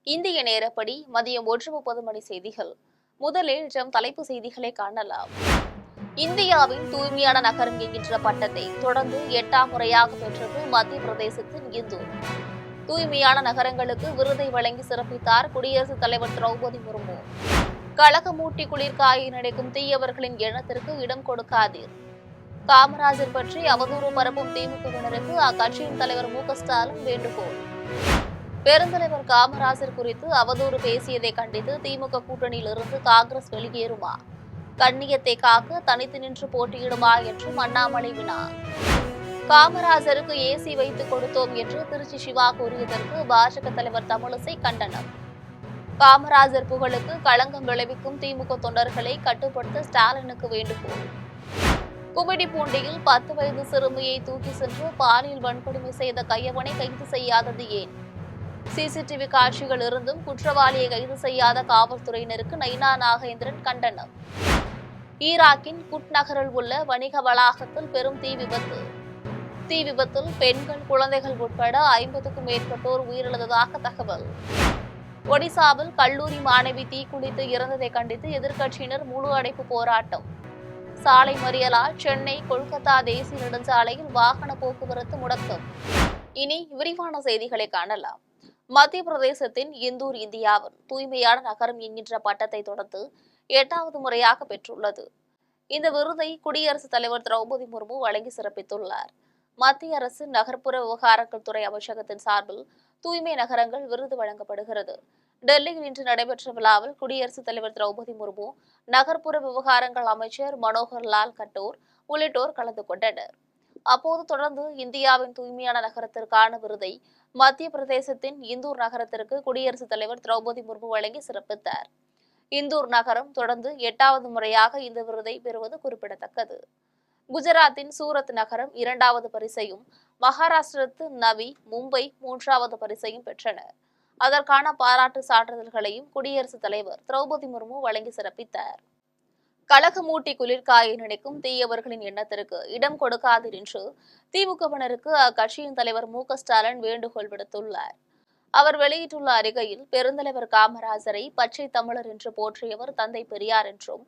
இந்திய நேரப்படி மதியம் 1:30 மணி செய்திகள். முதலில் தலைப்பு செய்திகளை காணலாம். இந்தியாவின் தூய்மையான நகரம் என்கின்ற பட்டத்தை தொடர்ந்து 8ஆம் முறையாக பெற்றது மத்திய பிரதேசத்தின் இந்தூர். தூய்மையான நகரங்களுக்கு விருதை வழங்கி சிறப்பித்தார் குடியரசுத் தலைவர் திரௌபதி முர்மு. கலகமூட்டி குளிர்காய நினைக்கும் தீயவர்களின் எண்ணத்திற்கு இடம் கொடுக்காதீர். காமராஜர் பற்றி அவதூறு பரப்பும் திமுகவினருக்கு அக்கட்சியின் தலைவர் மு.க.ஸ்டாலின் வேண்டுகோள். பெருந்தலைவர் காமராஜர் குறித்து அவதூறு பேசியதை கண்டித்து திமுக கூட்டணியிலிருந்து காங்கிரஸ் வெளியேறுமா? கண்ணியத்தை காக்க தனித்து நின்று போட்டியிடுமா என்றும் அண்ணாமலை வினா. காமராஜருக்கு ஏசி வைத்துக் கொடுத்தோம் என்று திருச்சி சிவா கூறியதற்கு பாஜக தலைவர் தமிழிசை கண்டனம். காமராஜர் புகழுக்கு களங்கம் விளைவிக்கும் திமுக தொண்டர்களை கட்டுப்படுத்த ஸ்டாலினுக்கு வேண்டுகோள். கும்மிடிப்பூண்டியில் 10 வயது சிறுமியை தூக்கி சென்று பாலியல் வன்கொடுமை செய்த கையவனை கைது செய்யாதது ஏன்? சிசிடிவி காட்சிகள் இருந்தும் குற்றவாளியை கைது செய்யாத காவல்துறையினருக்கு நைனா நாகேந்திரன் கண்டனம். ஈராக்கின் குட் நகரில் உள்ள வணிக வளாகத்தில் பெரும் தீ விபத்து. தீ விபத்தில் பெண்கள், குழந்தைகள் உட்பட 50க்கும் மேற்பட்டோர் உயிரிழந்ததாக தகவல். ஒடிசாவில் கல்லூரி மாணவி தீக்குளித்து இறந்ததை கண்டித்து எதிர்க்கட்சியினர் முழு அடைப்பு போராட்டம். சாலை மறியலால் சென்னை கொல்கத்தா தேசிய நெடுஞ்சாலையில் வாகன போக்குவரத்து முடக்கம். இனி விரிவான செய்திகளை காணலாம். மத்திய பிரதேசத்தின் இந்தூர் இந்தியாவின் தூய்மையான நகரம் என்கின்ற பட்டத்தை தொடர்ந்து 8வது முறையாக பெற்றுள்ளது. இந்த விருதை குடியரசுத் தலைவர் திரௌபதி முர்மு வழங்கி சிறப்பித்துள்ளார். மத்திய அரசின் நகர்ப்புற விவகாரங்கள் துறை அமைச்சகத்தின் சார்பில் தூய்மை நகரங்கள் விருது வழங்கப்படுகிறது. டெல்லியில் இன்று நடைபெற்ற விழாவில் குடியரசுத் தலைவர் திரௌபதி முர்மு, நகர்ப்புற விவகாரங்கள் அமைச்சர் மனோகர் லால் கட்டோர் உள்ளிட்டோர் கலந்து கொண்டனர். அப்போது தொடர்ந்து இந்தியாவின் தூய்மையான நகரத்திற்கான விருதை மத்திய பிரதேசத்தின் இந்தூர் நகரத்திற்கு குடியரசுத் தலைவர் திரௌபதி முர்மு வழங்கி சிறப்பித்தார். இந்தூர் நகரம் தொடர்ந்து 8வது முறையாக இந்த விருதை பெறுவது குறிப்பிடத்தக்கது. குஜராத்தின் சூரத் நகரம் 2வது பரிசையும், மகாராஷ்டிரத்தின் நவி, மும்பை 3வது பரிசையும் பெற்றன. அதற்கான பாராட்டு சான்றிதழ்களையும் குடியரசுத் தலைவர் திரௌபதி முர்மு வழங்கி சிறப்பித்தார். கலகமூட்டி குளிர்காய நினைக்கும் தீயவர்களின் எண்ணத்திற்கு இடம் கொடுக்காதீர் என்று திமுகவினருக்கு அக்கட்சியின் தலைவர் மு.க.ஸ்டாலின் வேண்டுகோள் விடுத்துள்ளார். அவர் வெளியிட்டுள்ள அறிக்கையில், பெருந்தலைவர் காமராஜரை பச்சை தமிழர் என்று போற்றியவர் தந்தை பெரியார் என்றும்,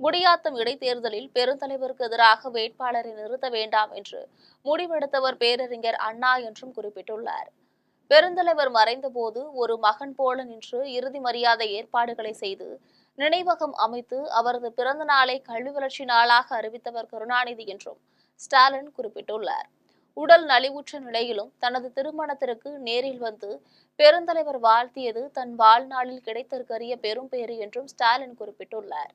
குடியாத்தம் இடைத்தேர்தலில் பெருந்தலைவருக்கு எதிராக வேட்பாளரை நிறுத்த வேண்டாம் என்று முடிவெடுத்தவர் பேரறிஞர் அண்ணா என்றும் குறிப்பிட்டுள்ளார். பெருந்தலைவர் மறைந்தபோது ஒரு மகன் போல நின்று இறுதி மரியாதை ஏற்பாடுகளை செய்து நினைவகம் அமைத்து அவரது பிறந்த நாளை கல்வி வளர்ச்சி நாளாக அறிவித்தவர் கருணாநிதி என்றும் ஸ்டாலின் குறிப்பிட்டுள்ளார். உடல் நலிவுற்ற நிலையிலும் தனது திருமணத்திற்கு நேரில் வந்து பெருந்தலைவர் வாழ்த்தியது தன் வாழ்நாளில் கிடைத்தற்கரிய பெரும் பேறு என்றும் ஸ்டாலின் குறிப்பிட்டுள்ளார்.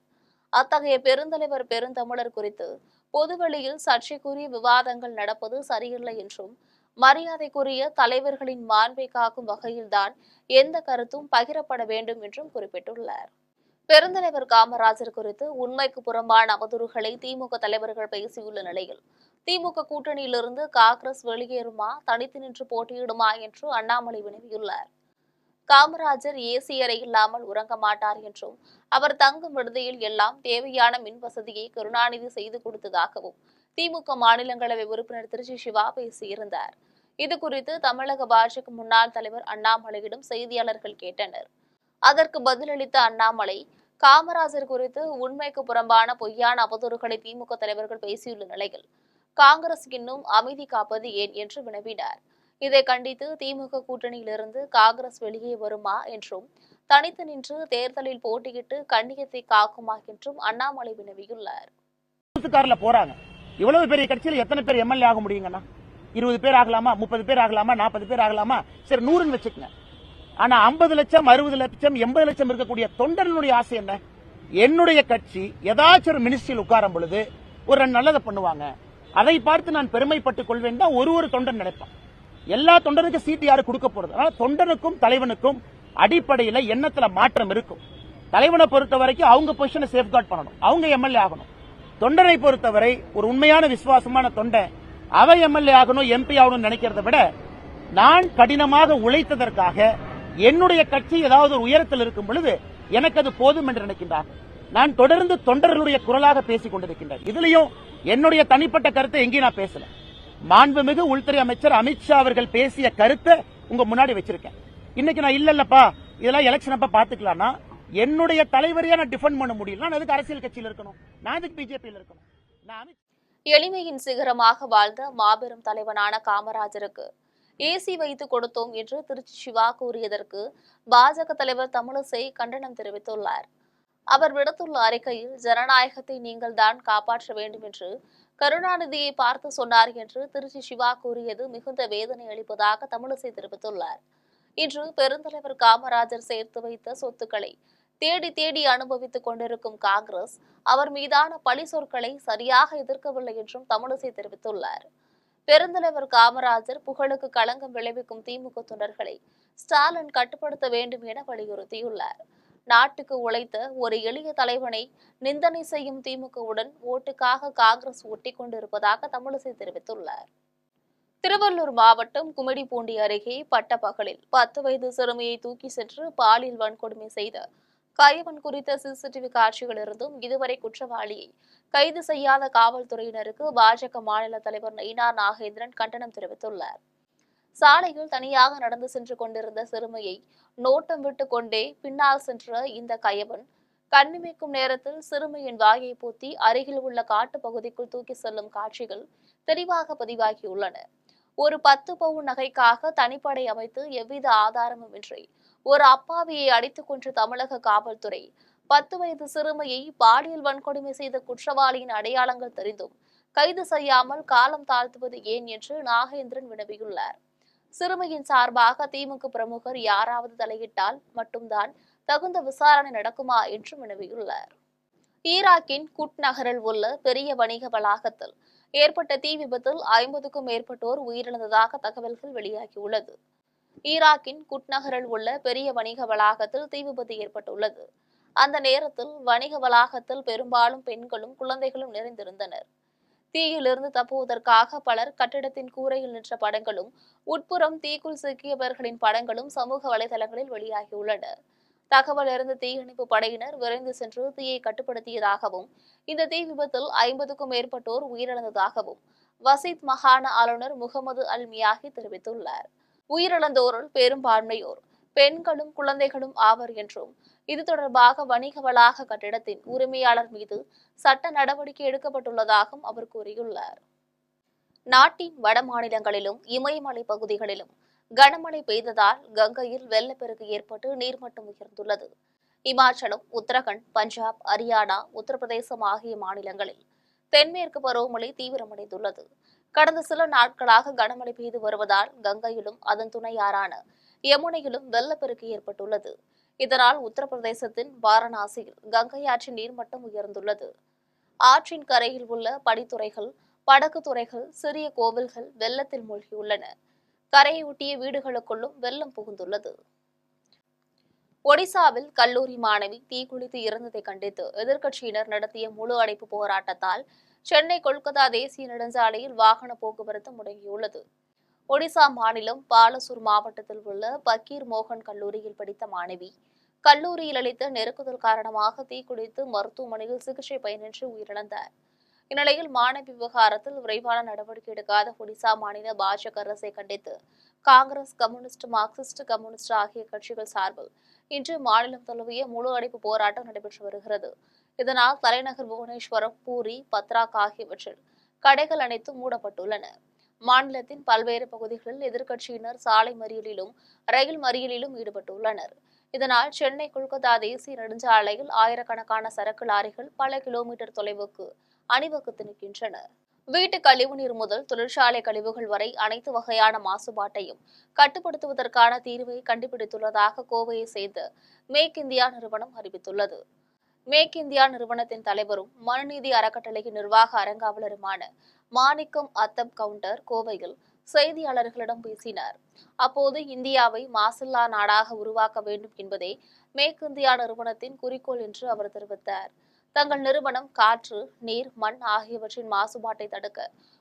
அத்தகைய பெருந்தலைவர் பெருந்தமிழர் குறித்து பொதுவெளியில் சர்ச்சைக்குரிய விவாதங்கள் நடப்பது சரியில்லை என்றும், மரியாதைக்குரிய தலைவர்களின் மாண்பை காக்கும் வகையில்தான் எந்த கருத்தும் பகிரப்பட வேண்டும் என்றும் குறிப்பிட்டுள்ளார். பெருந்தலைவர் காமராஜர் குறித்து உண்மைக்கு புறம்பான அவதூறுகளை திமுக தலைவர்கள் பேசியுள்ள நிலையில், திமுக கூட்டணியிலிருந்து காங்கிரஸ் வெளியேறுமா, தனித்து நின்று போட்டியிடுமா என்று அண்ணாமலை வினவியுள்ளார். காமராஜர் ஏசி அறை இல்லாமல் உறங்க மாட்டார் என்றும், அவர் தங்கும் விடுதியில் எல்லாம் தேவையான மின் வசதியை கருணாநிதி செய்து கொடுத்ததாகவும் திமுக மாநிலங்களவை உறுப்பினர் திருச்சி சிவா பேசியிருந்தார். இதுகுறித்து தமிழக பாஜக முன்னாள் தலைவர் அண்ணாமலையிடம் செய்தியாளர்கள் கேட்டனர். அதற்கு பதிலளித்த அண்ணாமலை, காமராஜர் குறித்து உண்மைக்கு புறம்பான பொய்யான அவதூறுகளை திமுக தலைவர்கள் பேசியுள்ள நிலையில் காங்கிரஸ் இன்னும் அமைதி காப்பது ஏன் என்று வினவினார். இதை கண்டித்து திமுக கூட்டணியிலிருந்து காங்கிரஸ் வெளியே வருமா என்றும், தனித்து நின்று தேர்தலில் போட்டியிட்டு கண்ணியத்தை காக்குமா என்றும் அண்ணாமலை வினவியுள்ளார். போறாங்க, இவ்வளவு பெரிய கட்சியில் எத்தனை பேர் எம்எல்ஏ ஆக முடியுங்கண்ணா? 20 பேர் ஆகலாமா, 30 பேர் ஆகலாமா, 40 பேர் ஆகலாமா? சரி, 100ன்னு வச்சுக்கங்க. ஆனா 50 லட்சம், 60 லட்சம், 80 லட்சம் இருக்கக்கூடிய தொண்டர்களுடைய ஆசை என்ன? என்னுடைய கட்சி ஏதாச்சும் ஒரு மினிஸ்ட்ரியில் உட்காரும் பொழுது ஒரு நல்லதை பண்ணுவாங்க, அதை பார்த்து நான் பெருமைப்பட்டுக் கொள்வேன் தான் ஒரு தொண்டன் நினைப்பான். எல்லா தொண்டனுக்கும் சீட்டு யாரு கொடுக்க போறது? அதனால தொண்டனுக்கும் தலைவனுக்கும் அடிப்படையில் எண்ணத்துல மாற்றம் இருக்கும். தலைவனை பொறுத்த வரைக்கும் அவங்க பொசிஷனை சேஃப்கார்ட் பண்ணணும், அவங்க எம்எல்ஏ ஆகணும். தொண்டனை பொறுத்தவரை ஒரு உண்மையான விசுவாசமான தொண்டன் அவ எம்எல்ஏ ஆகணும், எம்பி ஆகணும் நினைக்கிறத விட, நான் கடினமாக உழைத்ததற்காக என்னுடைய கட்சி ஏதாவது ஒரு உயரத்தில் இருக்கும் பொழுது எனக்கு அது போதும் என்று நினைக்கின்றார். நான் தொடர்ந்து தொண்டர்களுடைய குரலாக பேசிக் கொண்டிருக்கின்றேன். இதுலயும் என்னுடைய தனிப்பட்ட கருத்தை எங்கேயும் நான் பேசல. மாண்புமிகு உள்துறை அமைச்சர் அமித்ஷா அவர்கள் பேசிய கருத்தை உங்க முன்னாடி வச்சிருக்கேன். இன்னைக்கு நான் இல்லப்பா இதெல்லாம் எலெக்ஷன் அப்ப பாத்துக்கலாம்னா என்னுடைய தலைவரையா நான் டிஃபெண்ட் பண்ண முடியல. நான் எதுக்கு அரசியல் கட்சியில் இருக்கணும்? நான் எதுக்கு பிஜேபியில் இருக்கணும்? நான் எளிமையின் சிகரமாக வாழ்ந்த மாபெரும் தலைவனான காமராஜருக்கு ஏசி வைத்து கொடுத்தோம் என்று திருச்சி சிவா கூறியதற்கு பாஜக தலைவர் தமிழிசை கண்டனம் தெரிவித்துள்ளார். அவர் விடுத்துள்ள அறிக்கையில், ஜனநாயகத்தை நீங்கள் தான் காப்பாற்ற வேண்டும் என்று கருணாநிதியை பார்த்து சொன்னார் என்று திருச்சி சிவா கூறியது மிகுந்த வேதனை அளிப்பதாக தமிழிசை தெரிவித்துள்ளார். இன்று பெருந்தலைவர் காமராஜர் சேர்த்து வைத்த சொத்துக்களை தேடி தேடி அனுபவித்துக் கொண்டிருக்கும் காங்கிரஸ் அவர் மீதான பழி சொற்களை சரியாக எதிர்க்கவில்லை என்றும் தமிழிசை தெரிவித்துள்ளார். பெருந்தலைவர் காமராஜர் புகழுக்கு களங்கம் விளைவிக்கும் திமுக தொண்டர்களை ஸ்டாலின் கட்டுப்படுத்த வேண்டும் என வலியுறுத்தியுள்ளார். நாட்டுக்கு உழைத்த ஒரு எளிய தலைவனை நிந்தனை செய்யும் திமுகவுடன் ஓட்டுக்காக காங்கிரஸ் ஒட்டி கொண்டிருப்பதாக தமிழிசை தெரிவித்துள்ளார். திருவள்ளூர் மாவட்டம் கும்மிடிப்பூண்டி அருகே பட்டப்பகலில் 10 வயது சிறுமியை தூக்கி சென்று பாலியல் வன்கொடுமை செய்த கயவன் குறித்த சிசிடிவி காட்சிகள் இருந்தும் இதுவரை குற்றவாளியை கைது செய்யாத காவல்துறையினருக்கு பாஜக மாநில தலைவர் நயினார் நாகேந்திரன் கண்டனம் தெரிவித்துள்ளார். சாலையில் தனியாக நடந்து சென்று கொண்டிருந்த சிறுமியை நோட்டம் விட்டு கொண்டே பின்னால் சென்ற இந்த கயவன் கண்ணிமைக்கும் நேரத்தில் சிறுமியின் வாயை பூத்தி அருகில் உள்ள காட்டு பகுதிக்குள் தூக்கி செல்லும் காட்சிகள் தெளிவாக பதிவாகியுள்ளன. ஒரு 10 பவுன் நகைக்காக தனிப்படை அமைத்து எவ்வித ஆதாரமும் இன்றி ஒரு அப்பாவியை அடித்துக் கொன்ற தமிழக காவல்துறை 10 வயது சிறுமியை பாலியல் வன்கொடுமை செய்த குற்றவாளியின் அடையாளங்கள் தெரிந்தும் கைது செய்யாமல் காலம் தாழ்த்துவது ஏன் என்று நாகேந்திரன் வினவியுள்ளார். சிறுமியின் சார்பாக திமுக பிரமுகர் யாராவது தலையிட்டால் மட்டும்தான் தகுந்த விசாரணை நடக்குமா என்று வினவியுள்ளார். ஈராக்கின் குட் நகரில் உள்ள பெரிய வணிக வளாகத்தில் ஏற்பட்ட தீ விபத்தில் 50க்கும் மேற்பட்டோர் உயிரிழந்ததாக தகவல்கள் வெளியாகியுள்ளது. ஈராக்கின் குட் நகரில் உள்ள பெரிய வணிக வளாகத்தில் தீ விபத்து ஏற்பட்டுள்ளது. அந்த நேரத்தில் வணிக வளாகத்தில் பெரும்பாலும் பெண்களும் குழந்தைகளும் நிறைந்திருந்தனர். தீயிலிருந்து தப்புவதற்காக பலர் கட்டிடத்தின் கூரையில் நின்ற படங்களும் உட்புறம் தீக்குள் சிக்கியவர்களின் படங்களும் சமூக வலைதளங்களில் வெளியாகியுள்ளன. தகவல் அறிந்த தீயணைப்பு படையினர் விரைந்து சென்று தீயை கட்டுப்படுத்தியதாகவும் இந்த தீ விபத்தில் 50க்கும் மேற்பட்டோர் உயிரிழந்ததாகவும் வசீத் மாகாண ஆளுநர் முகமது அல் மியாகி தெரிவித்துள்ளார். உயிரிழந்தோருள் பெரும்பான்மையோர் பெண்களும் குழந்தைகளும் ஆவர் என்றும் இது தொடர்பாக வணிக வளாக கட்டிடத்தின் உரிமையாளர் மீது சட்ட நடவடிக்கை எடுக்கப்பட்டுள்ளதாகவும் அவர் கூறியுள்ளார். நாட்டின் வட மாநிலங்களிலும் இமயமலை பகுதிகளிலும் கனமழை பெய்ததால் கங்கையில் வெள்ளப்பெருக்கு ஏற்பட்டு நீர்மட்டம் உயர்ந்துள்ளது. இமாச்சலம், உத்தரகண்ட், பஞ்சாப், ஹரியானா, உத்தரப்பிரதேசம் ஆகிய மாநிலங்களில் தென்மேற்கு பருவமழை தீவிரமடைந்துள்ளது. கடந்த சில நாட்களாக கனமழை பெய்து வருவதால் கங்கையிலும் அதன் துணையாறான யமுனையிலும் வெள்ளப்பெருக்கு ஏற்பட்டுள்ளது. இதனால் உத்தரப்பிரதேசத்தின் வாரணாசியில் கங்கை ஆற்றின் நீர்மட்டம் உயர்ந்துள்ளது. ஆற்றின் கரையில் உள்ள படித்துறைகள், படகு துறைகள், சிறிய கோவில்கள் வெள்ளத்தில் மூழ்கியுள்ளன. கரையொட்டிய வீடுகளுக்குள்ளும் வெள்ளம் புகுந்துள்ளது. ஒடிசாவில் கல்லூரி மாணவி தீக்குளித்து இறந்ததை கண்டித்து எதிர்க்கட்சியினர் நடத்திய முழு அடைப்பு போராட்டத்தால் சென்னை கொல்கத்தா தேசிய நெடுஞ்சாலையில் வாகன போக்குவரத்து முடங்கியுள்ளது. ஒடிசா மாநிலம் பாலசூர் மாவட்டத்தில் உள்ள பக்கீர் மோகன் கல்லூரியில் படித்த மாணவி கல்லூரியில் அளித்த நெருக்குதல் காரணமாக தீக்குளித்து மருத்துவமனையில் சிகிச்சை பயனின்றி உயிரிழந்தார். இந்நிலையில் மாணவி விவகாரத்தில் விரைவான நடவடிக்கை எடுக்காத ஒடிசா மாநில பாஜக அரசை கண்டித்து காங்கிரஸ், கம்யூனிஸ்ட், மார்க்சிஸ்ட் கம்யூனிஸ்ட் ஆகிய கட்சிகள் சார்பில் இன்று மாநிலம் தழுவிய முழு அடைப்பு போராட்டம் நடைபெற்று வருகிறது. இதனால் தலைநகர் புவனேஸ்வரம், பூரி, பத்ராக் ஆகியவற்றில் கடைகள் அனைத்தும் மூடப்பட்டுள்ளன. மாநிலத்தின் பல்வேறு பகுதிகளில் எதிர்க்கட்சியினர் சாலை மறியலிலும் ரயில் மறியலிலும் ஈடுபட்டுள்ளனர். இதனால் சென்னை கொல்கத்தா தேசிய நெடுஞ்சாலையில் ஆயிரக்கணக்கான சரக்கு லாரிகள் பல கிலோமீட்டர் தொலைவுக்கு அணிவகுத்து நிற்கின்றன. வீட்டு கழிவுநீர் முதல் தொழிற்சாலை கழிவுகள் வரை அனைத்து வகையான மாசுபாட்டையும் கட்டுப்படுத்துவதற்கான தீர்வை கண்டுபிடித்துள்ளதாக கோவையை சேர்ந்த மேக் இந்தியா நிறுவனம் அறிவித்துள்ளது. மேக் இந்தியா நிறுவனத்தின் தலைவரும் மனுநீதி அறக்கட்டளையின் நிர்வாக அரங்காவலருமான மாணிக்கம் அத்தப் கவுண்டர் கோவையில் செய்தியாளர்களிடம் பேசினார். அப்போது இந்தியாவை மாசில்லா நாடாக உருவாக்க வேண்டும் என்பதே மேக் இந்தியா நிறுவனத்தின் குறிக்கோள் என்று அவர் தெரிவித்தார். தங்கள் நிறுவனம் காற்று, நீர், மண் ஆகியவற்றின் மாசுபாட்டை தடுக்க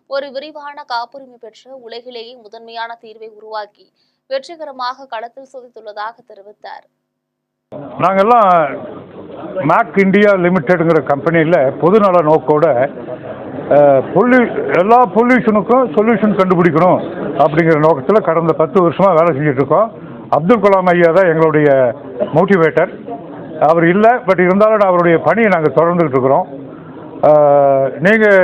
ஒரு விரிவான காப்புரிமை பெற்ற உலகிலேயே முதன்மையான தீர்வை உருவாக்கி வெற்றிகரமாக களத்தில் சோதித்துள்ளதாக தெரிவித்தார். நாங்கெல்லாம் மேக் இந்தியா லிமிடெட்ங்கிற கம்பெனியில் பொதுநல நோக்கோட எல்லா பொல்யூஷனுக்கும் சொல்யூஷன் கண்டுபிடிக்கணும் அப்படிங்கிற நோக்கத்தில் கடந்த 10 வருஷமாக வேலை செஞ்சுட்டு இருக்கோம். அப்துல் கலாம் ஐயா தான் எங்களுடைய மோட்டிவேட்டர். அவர் இல்லை, பட் இருந்தாலும் அவருடைய பணியை நாங்கள் தொடர்ந்துகிட்டு இருக்கிறோம். நீங்கள்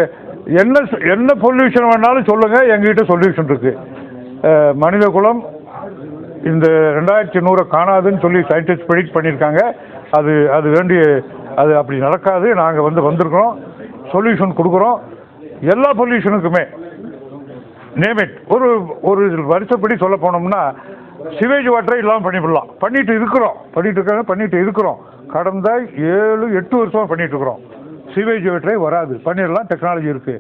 என்ன சொல்யூஷன் வேணாலும் சொல்லுங்கள், எங்ககிட்ட சொல்யூஷன் இருக்குது. மனித குலம் இந்த 2100 காணாதுன்னு சொல்லி சயின்டிஸ்ட் ப்ரெடிக்ட் பண்ணியிருக்காங்க. அது அது அப்படி நடக்காது. நாங்கள் வந்திருக்கிறோம், சொல்யூஷன் கொடுக்குறோம். எல்லா பொல்யூஷனுக்குமே நேமிட் ஒரு வருஷப்படி சொல்ல போனோம்னா சிவேஜ் வாட்டரை இல்லாமல் பண்ணிட்டு இருக்கிறோம். கடந்த 7-8 வருஷமாக பண்ணிட்டு இருக்கிறோம். சிவேஜ் வாட்டரை வராது, பண்ணிடலாம், டெக்னாலஜி இருக்கு.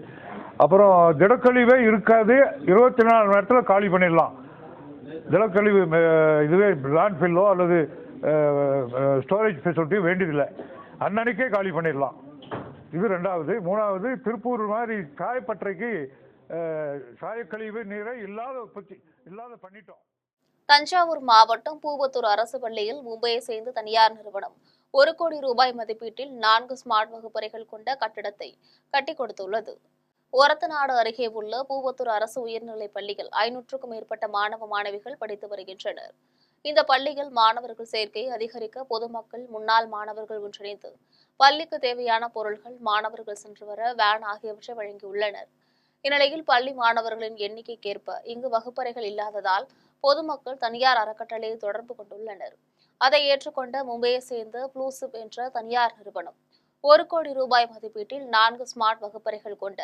அப்புறம் திடக்கழிவே இருக்காது, 24 மணி நேரத்தில் காலி பண்ணிடலாம். திடக்கழிவு இதுவே லேண்ட்ஃபில்லோ அல்லது ஸ்டோரேஜ் ஃபெசிலிட்டியோ வேண்டியதில்லை, அன்னன்னைக்கே காலி பண்ணிடலாம். இது 2வது. 3வது, திருப்பூர் மாதிரி சாயப்பட்டறைக்கு சாயக்கழிவு நீரை இல்லாத பண்ணிட்டோம். தஞ்சாவூர் மாவட்டம் பூவத்தூர் அரசு பள்ளியில் மும்பையை சேர்ந்த தனியார் நிறுவனம் 1 கோடி ரூபாய் மதிப்பீட்டில் 4 ஸ்மார்ட் வகுப்பறைகள் கொண்ட கட்டிடத்தை கட்டிக் கொடுத்துள்ளது. ஒரத்தநாடு அருகே உள்ள பூவத்தூர் அரசு உயர்நிலைப் பள்ளியில் 500க்கும் மேற்பட்ட மாணவ மாணவிகள் படித்து வருகின்றனர். இந்த பள்ளியில் மாணவர்கள் சேர்க்கை அதிகரிக்க பொதுமக்கள், முன்னாள் மாணவர்கள் ஒன்றிணைந்து பள்ளிக்கு தேவையான பொருட்கள், மாணவர்கள் சென்று வர வேன் ஆகியவற்றை வழங்கியுள்ளனர். இந்நிலையில் பள்ளி மாணவர்களின் எண்ணிக்கைக்கேற்ப இங்கு வகுப்பறைகள் இல்லாததால் பொதுமக்கள் தனியார் அறக்கட்டளையை தொடர்பு கொண்டுள்ளனர். அதை ஏற்றுக்கொண்ட மும்பையை சேர்ந்த ப்ளூசிப் என்ற தனியார் நிறுவனம் 1 கோடி ரூபாய் மதிப்பீட்டில் 4 ஸ்மார்ட் வகுப்பறைகள் கொண்ட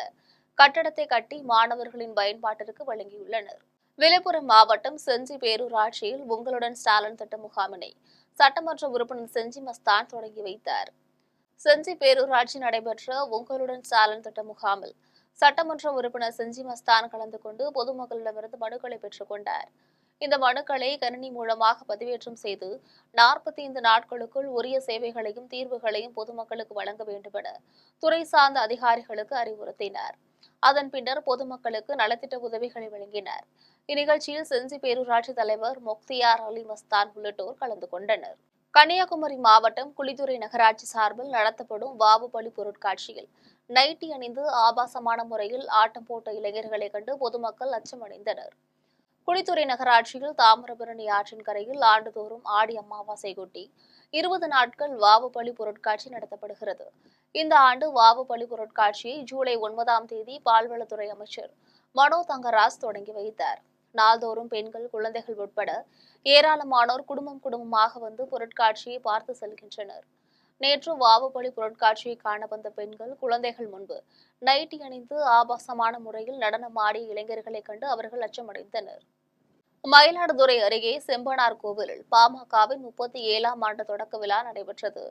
கட்டடத்தை கட்டி மாணவர்களின் பயன்பாட்டிற்கு வழங்கியுள்ளனர். விழுப்புரம் மாவட்டம் செஞ்சி பேரூராட்சியில் உங்களுடன் ஸ்டாலின் திட்ட முகாமினை சட்டமன்ற உறுப்பினர் செஞ்சி மஸ்தான் தொடங்கி வைத்தார். செஞ்சி பேரூராட்சி நடைபெற்ற உங்களுடன் ஸ்டாலின் திட்ட முகாமில் சட்டமன்ற உறுப்பினர் செஞ்சி மஸ்தான் கலந்து கொண்டு பொதுமக்களிடமிருந்து மனுக்களை பெற்றுக் கொண்டார். இந்த மனுக்களை கணினி மூலமாக பதிவேற்றம் செய்து 45 நாட்களுக்குள் உரிய சேவைகளையும் தீர்வுகளையும் பொதுமக்களுக்கு வழங்க வேண்டும் என துறை சார்ந்த அதிகாரிகளுக்கு அறிவுறுத்தினார். அதன் பின்னர் பொதுமக்களுக்கு நலத்திட்ட உதவிகளை வழங்கினார். இந்நிகழ்ச்சியில் செஞ்சி பேரூராட்சி தலைவர் முக்தியார் அலி மஸ்தான் உள்ளிட்டோர் கலந்து கொண்டனர். கன்னியாகுமரி மாவட்டம் குளித்துறை நகராட்சி சார்பில் நடத்தப்படும் வாவுபலி பொருட்காட்சியில் நைட்டி அணிந்து ஆபாசமான முறையில் ஆட்டம் போட்ட இளைஞர்களை கண்டு பொதுமக்கள் அச்சமடைந்தனர். குளித்துறை நகராட்சியில் தாமிரபரணி ஆற்றின் கரையில் ஆண்டுதோறும் ஆடி அமாவாசையொட்டி 20 நாட்கள் வாவுபலி பொருட்காட்சி நடத்தப்படுகிறது. இந்த ஆண்டு வாவுபலி பொருட்காட்சியை ஜூலை 9ஆம் தேதி பால்வளத்துறை அமைச்சர் மனோ தங்கராஜ் தொடங்கி வைத்தார். நாள்தோறும் பெண்கள், குழந்தைகள் உட்பட ஏராளமானோர் குடும்பமாக வந்து பொருட்காட்சியை பார்த்து செல்கின்றனர். நேற்று வாவுபலி பொருட்காட்சியை காண வந்த பெண்கள், குழந்தைகள் முன்பு நைட்டி அணிந்து ஆபாசமான முறையில் நடனமாடிய இளைஞர்களை கண்டு அவர்கள் அச்சமடைந்தனர். மயிலாடுதுறை அருகே செம்பனார் கோவிலில் பாமகவின் 37ஆம் ஆண்டு தொடக்க விழா நடைபெற்றது.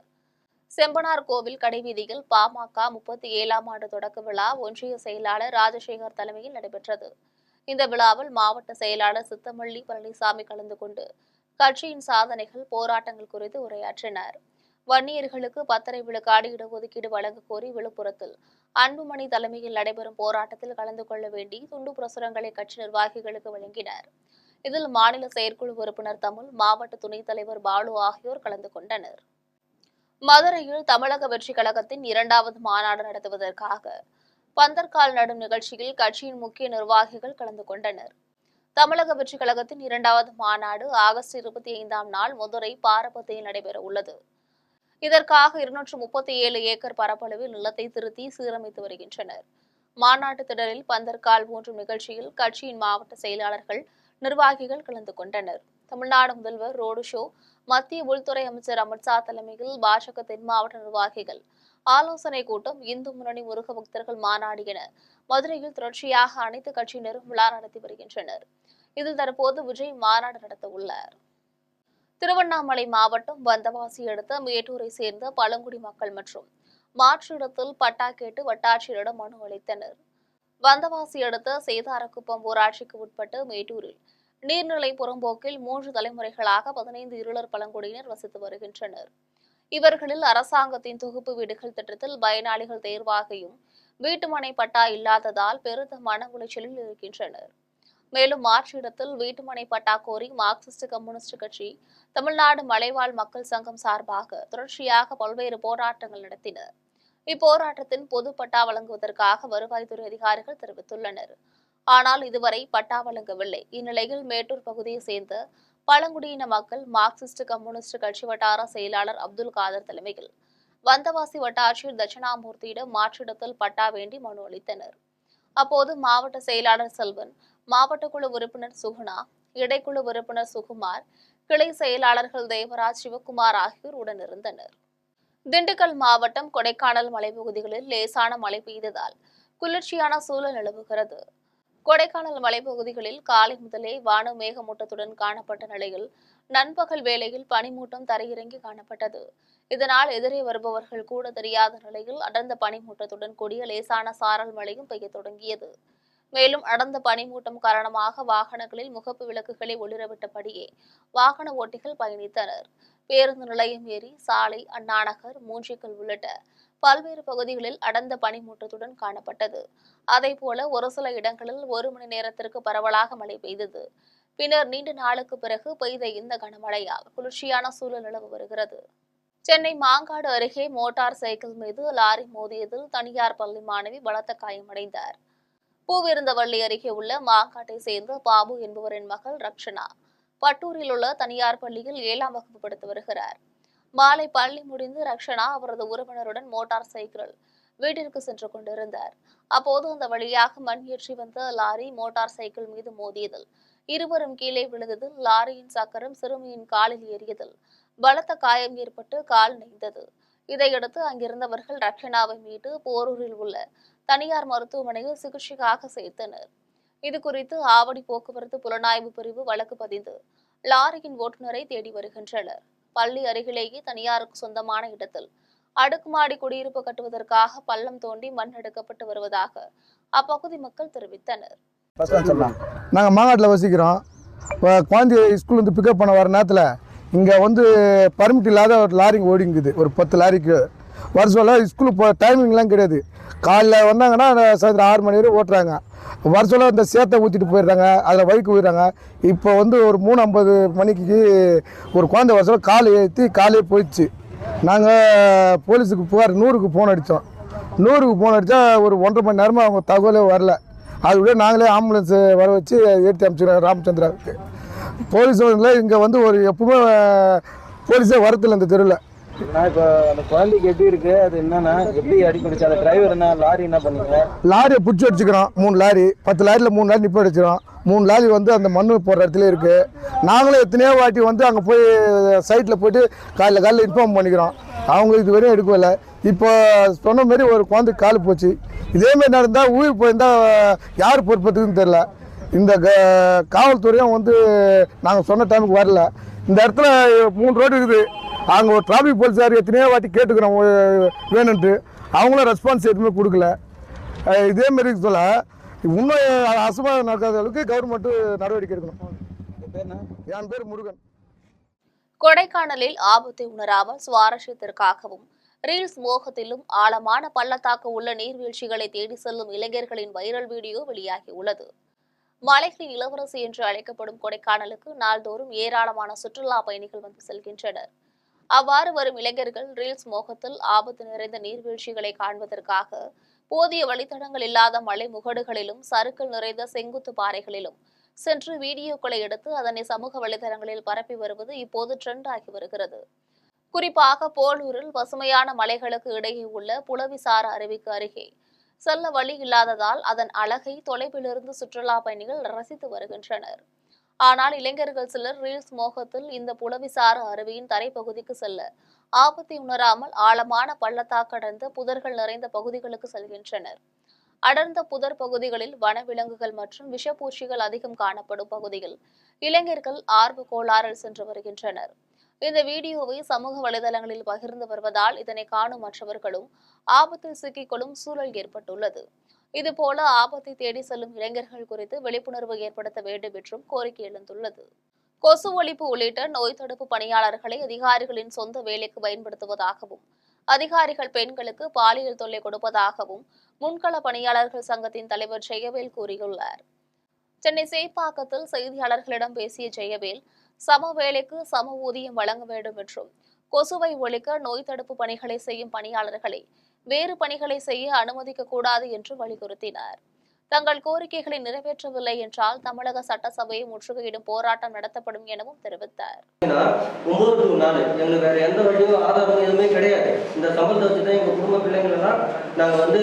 செம்பனார் கோவில் கடைவீதியில் பாமக 37ஆம் ஆண்டு தொடக்க விழா ஒன்றிய செயலாளர் ராஜசேகர் தலைமையில் நடைபெற்றது. இந்த விழாவில் மாவட்ட செயலாளர் சித்தமல்லி பழனிசாமி கலந்து கொண்டு கட்சியின் சாதனைகள், போராட்டங்கள் குறித்து உரையாற்றினார். வன்னியர்களுக்கு 10.5 விழுக்காடு இடஒதுக்கீடு வழங்க கோரி விழுப்புரத்தில் அன்புமணி தலைமையில் நடைபெறும் போராட்டத்தில் கலந்து கொள்ள வேண்டி துண்டு பிரசுரங்களை கட்சி நிர்வாகிகளுக்கு வழங்கினார். இதில் மாநில செயற்குழு உறுப்பினர் தமிழ், மாவட்ட துணைத் தலைவர் பாலு ஆகியோர் கலந்து கொண்டனர். மதுரையில் தமிழக வெற்றி கழகத்தின் 2வது மாநாடு நடத்துவதற்காக பந்தர்கால் நடும் நிகழ்ச்சியில் கட்சியின் முக்கிய நிர்வாகிகள் கலந்து கொண்டனர். தமிழக வெற்றி கழகத்தின் 2வது மாநாடு ஆகஸ்ட் 25ஆம் நாள் மதுரை பாரபத்தியில் நடைபெற உள்ளது. இதற்காக 237 ஏக்கர் பரப்பளவில் நிலத்தை திருத்தி சீரமைத்து வருகின்றனர். மாநாட்டு திடலில் பந்தர்கால் ஊன்றும் நிகழ்ச்சியில் கட்சியின் மாவட்ட செயலாளர்கள், நிர்வாகிகள் கலந்து கொண்டனர். தமிழ்நாடு முதல்வர் ரோடு ஷோ, மத்திய உள்துறை அமைச்சர் அமித்ஷா தலைமையில் பாஜக தென் மாவட்ட நிர்வாகிகள் ஆலோசனை கூட்டம், இந்து முன்னணி முருக பக்தர்கள் மாநாடு என மதுரையில் தொடர்ச்சியாக அனைத்து கட்சியினரும் விழா நடத்தி வருகின்றனர். இதில் தற்போது விஜய் மாநாடு நடத்த உள்ளார். திருவண்ணாமலை மாவட்டம் வந்தவாசி அடுத்த மேட்டூரை சேர்ந்த பழங்குடி மக்கள் மற்றும் மாற்று இடத்தில் பட்டா கேட்டு வட்டாட்சியரிடம் மனு அளித்தனர். வந்தவாசி அடுத்த சேதாரக்குப்பம் ஊராட்சிக்கு உட்பட்ட மேட்டூரில் நீர்நிலை புறம்போக்கில் 3 தலைமுறைகளாக 15 இருளர் பழங்குடியினர் வசித்து வருகின்றனர். இவர்களில் அரசாங்கத்தின் தொகுப்பு வீடுகள் திட்டத்தில் பயனாளிகள் தேர்வாகியும் வீட்டுமனை பட்டா இல்லாததால் பெருத்த மன உளைச்சலில் இருக்கின்றனர். மேலும் மாற்று இடத்தில் வீட்டுமனை பட்டா கோரி மார்க்சிஸ்ட் கம்யூனிஸ்ட் கட்சி, தமிழ்நாடு மலைவாழ் மக்கள் சங்கம் சார்பாக தொடர்ச்சியாக பல்வேறு போராட்டங்கள் நடத்தினர். இப்போராட்டத்தின் பொது பட்டா வழங்குவதற்காக வருவாய்த்துறை அதிகாரிகள் தெரிவித்துள்ளனர். ஆனால் இதுவரை பட்டா வழங்கவில்லை. இந்நிலையில் மேட்டூர் பகுதியை சேர்ந்த பழங்குடியின மக்கள் மார்க்சிஸ்ட் கம்யூனிஸ்ட் கட்சி வட்டார செயலாளர் அப்துல் காதர் தலைமையில் வந்தவாசி வட்டாட்சியர் தட்சிணாமூர்த்தியிடம் மாற்றிடத்தில் பட்டா வேண்டி மனு அளித்தனர். அப்போது மாவட்ட செயலாளர் செல்வன், மாவட்ட குழு உறுப்பினர் சுகுணா, இடைக்குழு உறுப்பினர் சுகுமார், கிளை செயலாளர்கள் தேவராஜ், சிவகுமார் ஆகியோர் உடனிருந்தனர். திண்டுக்கல் மாவட்டம் கொடைக்கானல் மலைப்பகுதிகளில் லேசான மழை பெய்ததால் குளிர்ச்சியான சூழல் நிலவுகிறது. கொடைக்கானல் மலைப்பகுதிகளில் காலை முதலே வானம் மேகமூட்டத்துடன் காணப்பட்ட நிலையில் நண்பகல் வேளையில் பனிமூட்டம் தரையிறங்கி காணப்பட்டது. இதனால் எதிரே வருபவர்கள் கூட தெரியாத நிலையில் அடர்ந்த பனிமூட்டத்துடன் கூடிய லேசான சாரல் மழையும் பெய்ய தொடங்கியது. மேலும் அடர்ந்த பனிமூட்டம் காரணமாக வாகனங்களில் முகப்பு விளக்குகளை ஒளிரவிட்டபடியே வாகன ஓட்டிகள் பயணித்தனர். பேருந்து நிலையம் ஏரி சாலை, அண்ணாநகர், மூஞ்சிக்கல் உள்ளிட்ட பல்வேறு பகுதிகளில் அடர்ந்த பனிமூட்டத்துடன் காணப்பட்டது. அதேபோல ஒரு சில இடங்களில் 1 மணி நேரத்திற்கு பரவலாக மழை பெய்தது. பின்னர் நீண்ட நாளுக்கு பிறகு பெய்த இந்த கனமழையால் குளிர்ச்சியான சூழல் நிலவு வருகிறது. சென்னை மாங்காடு அருகே மோட்டார் சைக்கிள் மீது லாரி மோதியதில் தனியார் பள்ளி மாணவி பலத்த காயமடைந்தார். பூவிருந்தவள்ளி அருகே உள்ள மாங்காட்டை சேர்ந்த பாபு என்பவரின் மகள் ரக்ஷனா பட்டூரில் உள்ள தனியார் பள்ளியில் 7ஆம் வகுப்பு படித்து வருகிறார். மாலை பள்ளி முடிந்து ரக்ஷனா அவரது உறவினருடன் மோட்டார் சைக்கிளில் வீட்டிற்கு சென்று கொண்டிருந்தார். அப்போது அந்த வழியாக மண் ஏற்றி வந்த லாரி மோட்டார் சைக்கிள் மீது மோதியதில் இருவரும் கீழே விழுந்ததில் லாரியின் சக்கரம் சிறுமியின் காலில் ஏறியதில் பலத்த காயம் ஏற்பட்டு கால் நெய்ந்தது. இதையடுத்து அங்கிருந்தவர்கள் ரக்ஷனாவை மீட்டு போரூரில் உள்ள தனியார் மருத்துவமனையில் சிகிச்சைக்காக சேர்த்தனர். இதுகுறித்து ஆவடி போக்குவரத்து புலனாய்வு பிரிவு வழக்கு பதிந்து லாரியின் ஓட்டுநரை தேடி வருகின்றனர். பள்ளி அருகிலேயே தனியாருக்கு சொந்தமான இடத்தில் அடுக்குமாடி குடியிருப்பு கட்டுவதற்காக பள்ளம் தோண்டி மண் எடுக்கப்பட்டு வருவதாக அப்பகுதி மக்கள் தெரிவித்தனர். நாங்கள் மாங்காட்டில் வசிக்கிறோம். இப்போ குழந்தைய ஸ்கூல் வந்து பிக்கப் பண்ண வர நேரத்தில் இங்கே வந்து பர்மிட் இல்லாத ஒரு லாரிங்க ஓடிங்குது. ஒரு 10 லாரிக்கு வருஷம் ஸ்கூலுக்கு டைமிங்லாம் கிடையாது. காலைல வந்தாங்கன்னா சாயந்தரம் 6 மணி வரை ஓட்டுறாங்க. வருஷம் இந்த சேத்தை ஊற்றிட்டு போயிடுறாங்க, அதில் வைக்கு போயிடுறாங்க. இப்போ வந்து ஒரு 3:50 மணிக்கு ஒரு குழந்தை வருஷம் காலை ஏற்றி காலையே போயிடுச்சு. நாங்கள் போலீஸுக்கு புகார் 100க்கு ஃபோன் அடித்தோம். 100க்கு ஃபோன் அடித்தா ஒரு 1.5 மணி நேரமாக அவங்க தகவலே வரல. அதுவிட நாங்களே ஆம்புலன்ஸ் வர வச்சு ஏற்றி அனுப்பிச்சிடுறோம் ராமச்சந்திராவுக்கு. போலீஸ் வந்து இங்கே வந்து ஒரு எப்பவுமே போலீஸே வரதில்லை இந்த தெருவில். இப்போ அந்த குழந்தைக்கு எப்படி இருக்கு, அது என்னன்னா எப்படி அடிக்கடிச்சு, அந்த டிரைவர் என்ன லாரி என்ன பண்ணீங்க? லாரியை பிடிச்சி அடிச்சுக்கிறோம். 3 லாரி 10 லாரியில் 3 லாரி நிப்ப அடிச்சிடும். 3 லாரி வந்து அந்த மண் போடுற இடத்துல இருக்குது. நாங்களும் எத்தனையோ வாட்டி வந்து அங்கே போய் சைட்டில் போய்ட்டு காலையில் இன்ஃபார்ம் பண்ணிக்கிறோம். அவங்க இது வரையும் எடுக்கவில்லை. இப்போ சொன்ன மாரி ஒரு குழந்தைக்கு கால் போச்சு. இதேமாரி நடந்தால் உயிர் போயிருந்தால் யார் பொறுப்பதுக்குன்னு தெரில. இந்த காவல்துறையும் வந்து நாங்கள் சொன்ன டைமுக்கு வரல. இந்த இடத்துல 3 ரோடு இருக்குது. அங்கே ஒரு டிராஃபிக் போலீஸார் எத்தனையோ வாட்டி கேட்டுக்கிறோம் வேணுன்ட்டு. அவங்களும் ரெஸ்பான்ஸ் எதுவுமே கொடுக்கல. இதேமாரி சொல்ல இன்னும் அசம்பாவிதம் நடக்காத அளவுக்கு கவர்மெண்ட்டு நடவடிக்கை எடுக்கணும். என் பேர் முருகன். கொடைக்கானலில் ஆபத்தை உணராமல் சுவாரஸ்யத்திற்காகவும் ரீல்ஸ் மோகத்திலும் ஆழமான பள்ளத்தாக்கு உள்ள நீர்வீழ்ச்சிகளை தேடி செல்லும் இளைஞர்களின் வைரல் வீடியோ வெளியாகியுள்ளது. மலைகளின் இளவரசி என்று அழைக்கப்படும் கொடைக்கானலுக்கு நாள்தோறும் ஏராளமான சுற்றுலா பயணிகள் வந்து செல்கின்றனர். அவ்வாறு வரும் இளைஞர்கள் ரீல்ஸ் மோகத்தில் ஆபத்து நிறைந்த நீர்வீழ்ச்சிகளை காண்பதற்காக போதிய வழித்தடங்கள் இல்லாத மலை முகடுகளிலும் சறுக்கல் நிறைந்த செங்குத்து பாறைகளிலும் சென்று வீடியோக்களை எடுத்து அதனை சமூக வலைதளங்களில் பரப்பி வருவது இப்போது ட்ரெண்ட் ஆகி வருகிறது. குறிப்பாக போலூரில் பசுமையான மலைகளுக்கு இடையே உள்ள புலவிசார அருவிக்கு அருகே செல்ல வழி இல்லாததால் அதன் அழகை தொலைவிலிருந்து சுற்றுலா பயணிகள் ரசித்து வருகின்றனர். ஆனால் இளைஞர்கள் சிலர் ரீல்ஸ் மோகத்தில் இந்த புலவிசார அருவியின் தரைப்பகுதிக்கு செல்ல ஆபத்தை உணராமல் ஆழமான பள்ளத்தாக்கடர்ந்த புதர்கள் நிறைந்த பகுதிகளுக்கு செல்கின்றனர். அடர்ந்த புதர் பகுதிகளில் வனவிலங்குகள் மற்றும் விஷப்பூச்சிகள் அதிகம் காணப்படும் பகுதியில் இளைஞர்கள் ஆர்வ கோளாறில் சென்று வருகின்றனர். இந்த வீடியோவை சமூக வலைதளங்களில் பகிர்ந்து வருவதால் இதனை காணும் மற்றவர்களும் ஆபத்தில் சிக்கிக்கொள்ளும் சூழல் ஏற்பட்டுள்ளது. இதுபோல ஆபத்தை தேடி செல்லும் இளைஞர்கள் குறித்து விழிப்புணர்வு ஏற்படுத்த வேண்டும் என்றும் கோரிக்கை எழுந்துள்ளது. கொசு ஒழிப்பு உள்ளிட்ட நோய் தடுப்பு பணியாளர்களை அதிகாரிகளின் சொந்த வேலைக்கு பயன்படுத்துவதாகவும் அதிகாரிகள் பெண்களுக்கு பாலியல் தொல்லை கொடுப்பதாகவும் முன்கள பணியாளர்கள் சங்கத்தின் தலைவர் ஜெயவேல் கூறியுள்ளார். சென்னை சேப்பாக்கத்தில் செய்தியாளர்களிடம் பேசிய ஜெயவேல், சம வேலைக்கு சம ஊதியம் வழங்க வேண்டும் என்றும் கொசுவை ஒழிக்க நோய் தடுப்பு பணிகளை செய்யும் பணியாளர்களை வேறு பணிகளை செய்ய அனுமதிக்க கூடாது என்று வலியுறுத்தினார். தங்கள் கோரிக்கைகளை நிறைவேற்றவில்லை என்றால் தமிழக சட்டசபையை முற்றுகையிடும் போராட்டம் நடத்தப்படும் எனவும் தெரிவித்தார். 9 to 4 எங்களுக்கு வேற எந்த வழியும் ஆதாரம் எதுவுமே கிடையாது. இந்த சம்பளத்தை வச்சு தான் எங்க குடும்ப பிள்ளைங்கள் எல்லாம் நாங்க வந்து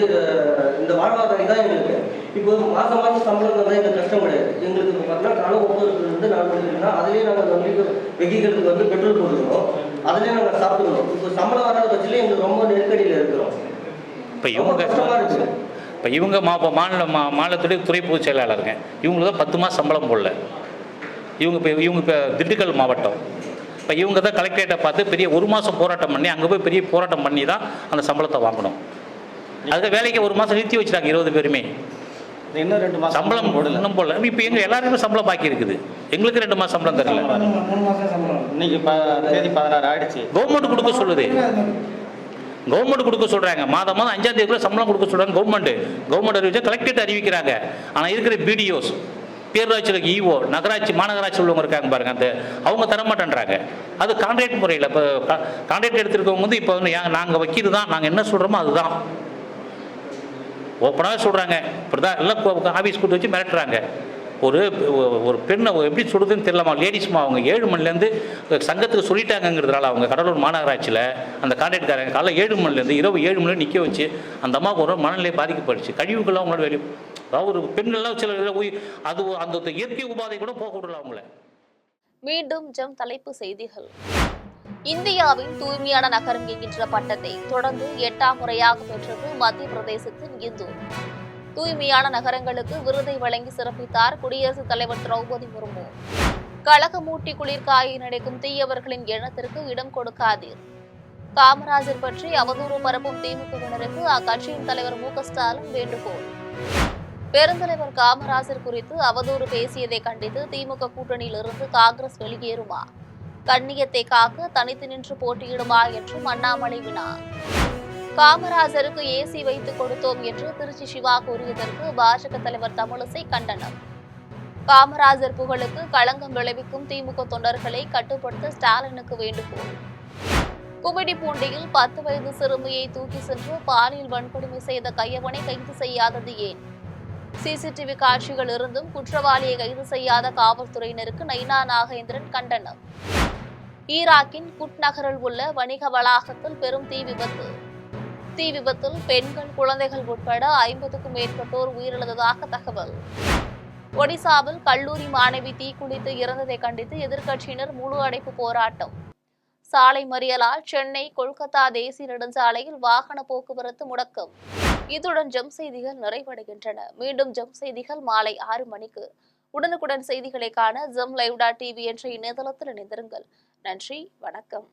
இந்த வாழ்வாதாரம் தான் எங்களுக்கு. இப்போ மாசம் சம்பளம் தான் எங்களுக்கு கஷ்டம் கிடையாது. எங்களுக்கு பார்த்தீங்கன்னா காலம் 9 to 4 மணிக்குன்னா அதுலேயே நாங்கள் வந்து வெஹிக்கிளுக்கு வந்து பெட்ரோல் போட்டுருக்கோம், அதுலேயே நாங்கள் சாப்பிட்டுக்கணும். இப்போ சம்பளம் வராத பட்சத்தில் எங்களுக்கு ரொம்ப நெருக்கடியில் இருக்கிறோம். இப்போ இவங்க கஷ்டமாக இருக்குது. இப்போ இவங்க மாநிலத்துடைய துறை பொதுச் செயலாளருங்க, இவங்களுக்கு தான் 10 மாதம் சம்பளம் போடல. இவங்க இப்போ திண்டுக்கல் மாவட்டம், இப்போ இவங்க தான் கலெக்டரேட்டை பார்த்து பெரிய 1 மாதம் போராட்டம் பண்ணி அங்கே போய் பெரிய போராட்டம் பண்ணி தான் அந்த சம்பளத்தை வாங்கணும். அதுக்கு வேலைக்கு 1 மாதம் நிறுத்தி வச்சுட்டாங்க 20 பேருமே. இன்னும் 2 மாதம் சம்பளம் இன்னும் போடல. இப்போ எங்கள் எல்லாருக்குமே சம்பளம் பாக்கி இருக்குது, எங்களுக்கு 2 மாதம் சம்பளம் தரல. 3 மாதம் சம்பளம் இன்னைக்கு தேதி 16 ஆயிடுச்சு. கவர்மெண்ட் கொடுக்க சொல்லுது, கவர்மெண்ட் கொடுக்க சொல்கிறாங்க. மாதம் 5ஆம் தேதிக்குள்ள சம்பளம் கொடுக்க சொல்கிறாங்க கவர்மெண்ட் அறிவிச்சா கலெக்டரேட் அறிவிக்கிறாங்க. ஆனால் இருக்கிற பிடிஓஸ், பேரூராட்சியில் இஓ, நகராட்சி மாநகராட்சி உள்ளவங்க இருக்காங்க பாருங்க, அந்த அவங்க தரமாட்டேன்றாங்க. அது கான்ட்ராக்ட் முறையில் இப்போ கான்ட்ராக்ட் எடுத்துருக்கவங்க வந்து இப்போ வந்து நாங்கள் வைக்கிறது தான், நாங்கள் என்ன சொல்கிறோமோ அதுதான் ஓப்பனாகவே சொல்கிறாங்க. இப்படி தான் எல்லாம் ஆஃபீஸ் கூட்டு வச்சு மிரட்டுறாங்க. ஒரு பெண்ணை எப்படி சொல்கிறதுன்னு தெரியலாமா, லேடிஸ்மா அவங்க 7 மணிலேருந்து சங்கத்துக்கு சொல்லிட்டாங்கிறதுனால அவங்க கடலூர் மாநகராட்சியில் அந்த கான்ட்ராக்ட்காரங்க காலைல 7 மணிலேருந்து இரவு 7 மணி நிற்க வச்சு அந்த அம்மாவுக்கு ஒரு மனநிலை பாதிக்கப்படுச்சு. கழிவுகள்லாம் அவங்களோட வெளியே, அதாவது ஒரு பெண்கள்லாம் சில இதில் அது அந்த இயற்கை உபாதை கூட போக விடல அவங்கள. மீண்டும் தலைப்பு செய்திகள். இந்தியாவின் தூய்மையான நகரம் என்கின்ற பட்டத்தை தொடர்ந்து 8ஆம் முறையாக பெற்றது மத்திய பிரதேசத்தின் இந்தூர். தூய்மையான நகரங்களுக்கு விருதை வழங்கி சிறப்பித்தார் குடியரசுத் தலைவர் திரௌபதி முர்மு. கழகமூட்டி குளிர்காயை நடிக்கும் தீயவர்களின் எண்ணத்திற்கு இடம் கொடுக்காதீர். காமராஜர் பற்றி அவதூறு பரப்பும் திமுகவினருக்கு அக்கட்சியின் தலைவர் மு க ஸ்டாலின் வேண்டுகோள். பெருந்தலைவர் காமராஜர் குறித்து அவதூறு பேசியதை கண்டித்து திமுக கூட்டணியிலிருந்து காங்கிரஸ் வெளியேறுமா? கண்ணியத்தை காக்க தனித்து நின்று போட்டியிடுமா என்றும் அண்ணாமலை வினா. காமராஜருக்கு ஏசி வைத்துக் கொடுத்தோம் என்று திருச்சி சிவா கூறியதற்கு பாஜக தலைவர் தமிழிசை கண்டனம். காமராஜர் புகழுக்கு களங்கம் விளைவிக்கும் திமுக தொண்டர்களை கட்டுப்படுத்த ஸ்டாலினுக்கு வேண்டுகோள். கும்மிடிப்பூண்டியில் 10 வயது சிறுமியை தூக்கி சென்று பாலியல் வன்கொடுமை செய்த கையவனை கைது செய்யாதது ஏன்? சிசிடிவி காட்சிகள் இருந்தும் குற்றவாளியை கைது செய்யாத காவல்துறையினருக்கு நைனா நாகேந்திரன் கண்டனம். ஈராக்கின் குட் நகரில் உள்ள வணிக வளாகத்தில் பெரும் தீ விபத்தில் பெண்கள், குழந்தைகள் உட்பட 50க்கும் மேற்பட்டோர் உயிரிழந்ததாக தகவல். ஒடிசாவில் கல்லூரி மாணவி தீக்குளித்து இறந்ததை கண்டித்து எதிர்க்கட்சியினர் முழு அடைப்பு போராட்டம். சாலை மறியலால் சென்னை கொல்கத்தா தேசிய நெடுஞ்சாலையில் வாகன போக்குவரத்து முடக்கம். இத்துடன் செய்திகள் நிறைவடைகின்றன. மீண்டும் செய்திகள் மாலை 6 மணிக்கு. உடனுக்குடன் செய்திகளை காண ஜெம் லைவ்.tv என்ற இணையதளத்தில் இணைந்திருங்கள். நன்றி, வணக்கம்.